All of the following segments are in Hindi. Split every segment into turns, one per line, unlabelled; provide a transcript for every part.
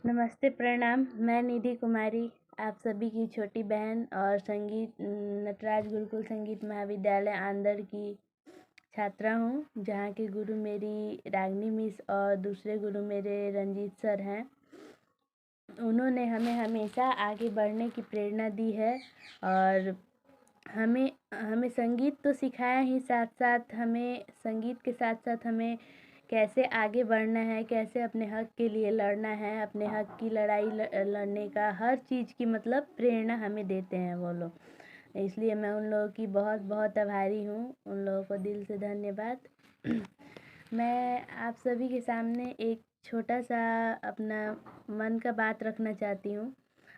नमस्ते, प्रणाम। मैं निधि कुमारी, आप सभी की छोटी बहन और संगीत नटराज गुरुकुल संगीत महाविद्यालय आंदर की छात्रा हूँ, जहाँ के गुरु मेरी रागनी मिस और दूसरे गुरु मेरे रंजीत सर हैं। उन्होंने हमें हमेशा आगे बढ़ने की प्रेरणा दी है और हमें हमें संगीत तो सिखाया ही, साथ साथ हमें संगीत के साथ साथ हमें कैसे आगे बढ़ना है, कैसे अपने हक के लिए लड़ना है, अपने हक की लड़ाई लड़ने का हर चीज़ की मतलब प्रेरणा हमें देते हैं वो लोग। इसलिए मैं उन लोगों की बहुत बहुत आभारी हूँ, उन लोगों को दिल से धन्यवाद। मैं आप सभी के सामने एक छोटा सा अपना मन का बात रखना चाहती हूँ।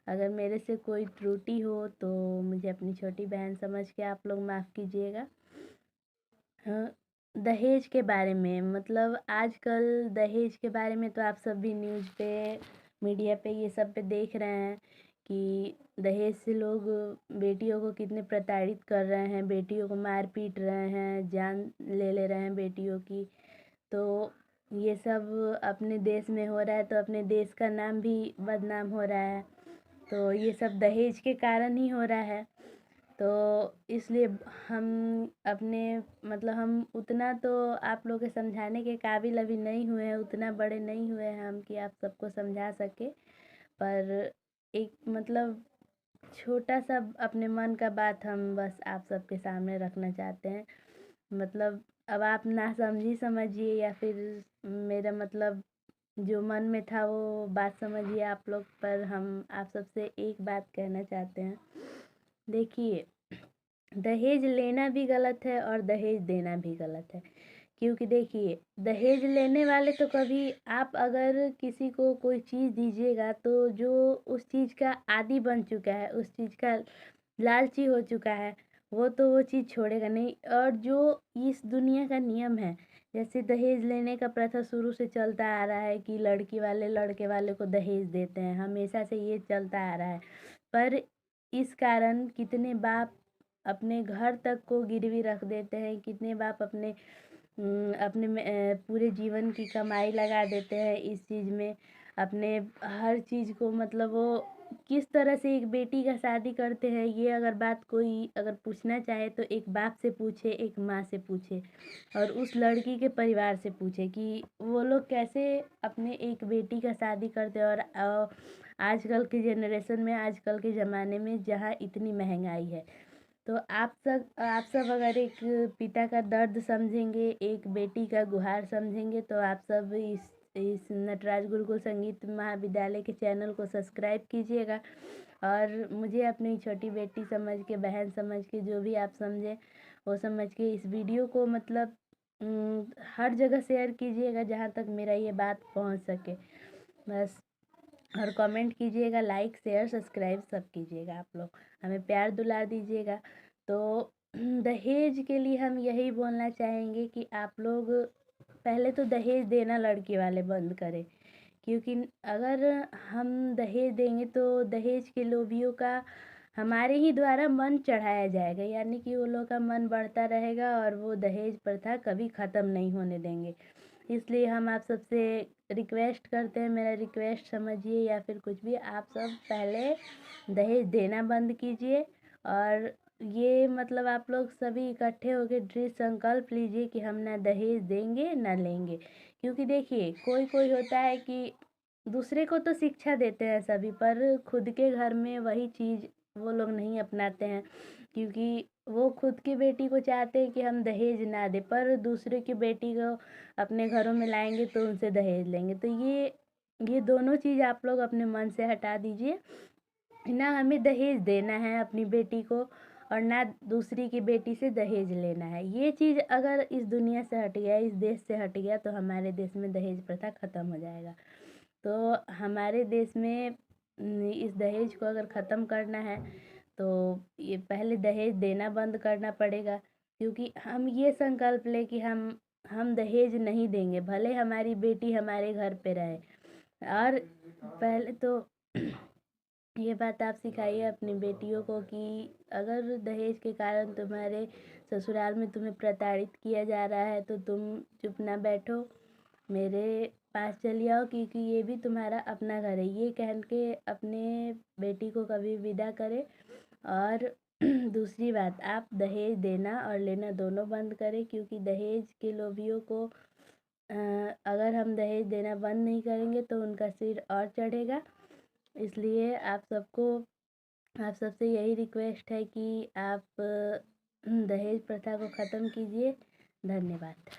अगर मेरे से कोई त्रुटि हो तो मुझे अपनी छोटी बहन समझ के आप लोग माफ़ कीजिएगा। हाँ, दहेज के बारे में, मतलब आजकल दहेज के बारे में तो आप सब भी न्यूज़ पे, मीडिया पे, ये सब पे देख रहे हैं कि दहेज से लोग बेटियों को कितने प्रताड़ित कर रहे हैं, बेटियों को मार पीट रहे हैं, जान ले ले रहे हैं बेटियों की। तो ये सब अपने देश में हो रहा है तो अपने देश का नाम भी बदनाम हो रहा है। तो ये सब दहेज के कारण ही हो रहा है। तो इसलिए हम अपने मतलब हम उतना तो आप लोग के समझाने के काबिल अभी नहीं हुए हैं, उतना बड़े नहीं हुए हैं हम कि आप सबको समझा सके। पर एक मतलब छोटा सा अपने मन का बात हम बस आप सबके सामने रखना चाहते हैं। मतलब अब आप ना समझिए या फिर मेरा मतलब जो मन में था वो बात समझिए आप लोग, पर हम आप सबसे एक बात कहना चाहते हैं। देखिए, दहेज लेना भी गलत है और दहेज देना भी गलत है। क्योंकि देखिए, दहेज लेने वाले तो कभी आप अगर किसी को कोई चीज़ दीजिएगा तो जो उस चीज़ का आदी बन चुका है, उस चीज़ का लालची हो चुका है, वो तो वो चीज़ छोड़ेगा नहीं। और जो इस दुनिया का नियम है, जैसे दहेज लेने का प्रथा शुरू से चलता आ रहा है कि लड़की वाले लड़के वाले को दहेज देते हैं, हमेशा से ये चलता आ रहा है। पर इस कारण कितने बाप अपने घर तक को गिरवी रख देते हैं, कितने बाप अपने में पूरे जीवन की कमाई लगा देते हैं इस चीज़ में, अपने हर चीज़ को मतलब वो किस तरह से एक बेटी का शादी करते हैं, ये अगर बात कोई अगर पूछना चाहे तो एक बाप से पूछे, एक माँ से पूछे और उस लड़की के परिवार से पूछे कि वो लोग कैसे अपने एक बेटी का शादी करते हैं। और आजकल के जनरेशन में, आजकल के ज़माने में जहाँ इतनी महंगाई है, तो आप सब अगर एक पिता का दर्द समझेंगे, एक बेटी का गुहार समझेंगे, तो आप सब इस नटराज गुरुकुल संगीत महाविद्यालय के चैनल को सब्सक्राइब कीजिएगा और मुझे अपनी छोटी बेटी समझ के, बहन समझ के, जो भी आप समझें वो समझ के इस वीडियो को मतलब हर जगह शेयर कीजिएगा जहाँ तक मेरा ये बात पहुँच सके बस। और कमेंट कीजिएगा, लाइक शेयर सब्सक्राइब सब कीजिएगा। आप लोग हमें प्यार दुलार दीजिएगा। तो दहेज के लिए हम यही बोलना चाहेंगे कि आप लोग पहले तो दहेज देना लड़की वाले बंद करें। क्योंकि अगर हम दहेज देंगे तो दहेज के लोभियों का हमारे ही द्वारा मन चढ़ाया जाएगा, यानी कि वो लोग का मन बढ़ता रहेगा और वो दहेज प्रथा कभी ख़त्म नहीं होने देंगे। इसलिए हम आप सबसे रिक्वेस्ट करते हैं, मेरा रिक्वेस्ट समझिए या फिर कुछ भी, आप सब पहले दहेज देना बंद कीजिए। और ये मतलब आप लोग सभी इकट्ठे होकर दृढ़ संकल्प लीजिए कि हम ना दहेज देंगे ना लेंगे। क्योंकि देखिए, कोई कोई होता है कि दूसरे को तो शिक्षा देते हैं सभी, पर खुद के घर में वही चीज़ वो लोग नहीं अपनाते हैं। क्योंकि वो खुद की बेटी को चाहते हैं कि हम दहेज ना दें, पर दूसरे की बेटी को अपने घरों में लाएंगे तो उनसे दहेज लेंगे। तो ये दोनों चीज़ आप लोग अपने मन से हटा दीजिए। ना हमें दहेज देना है अपनी बेटी को और ना दूसरी की बेटी से दहेज लेना है। ये चीज़ अगर इस दुनिया से हट गया, इस देश से हट गया, तो हमारे देश में दहेज प्रथा ख़त्म हो जाएगा। तो हमारे देश में इस दहेज को अगर ख़त्म करना है तो ये पहले दहेज देना बंद करना पड़ेगा। क्योंकि हम ये संकल्प लें कि हम दहेज नहीं देंगे, भले हमारी बेटी हमारे घर पे रहे। और पहले तो ये बात आप सिखाइए अपनी बेटियों को कि अगर दहेज के कारण तुम्हारे ससुराल में तुम्हें प्रताड़ित किया जा रहा है तो तुम चुप ना बैठो। मेरे पास चली आओ, क्योंकि ये भी तुम्हारा अपना घर है। ये कह के अपने बेटी को कभी विदा करें। और दूसरी बात, आप दहेज देना और लेना दोनों बंद करें, क्योंकि दहेज के लोभियों को अगर हम दहेज देना बंद नहीं करेंगे तो उनका सिर और चढ़ेगा। इसलिए आप सबसे यही रिक्वेस्ट है कि आप दहेज प्रथा को ख़त्म कीजिए। धन्यवाद।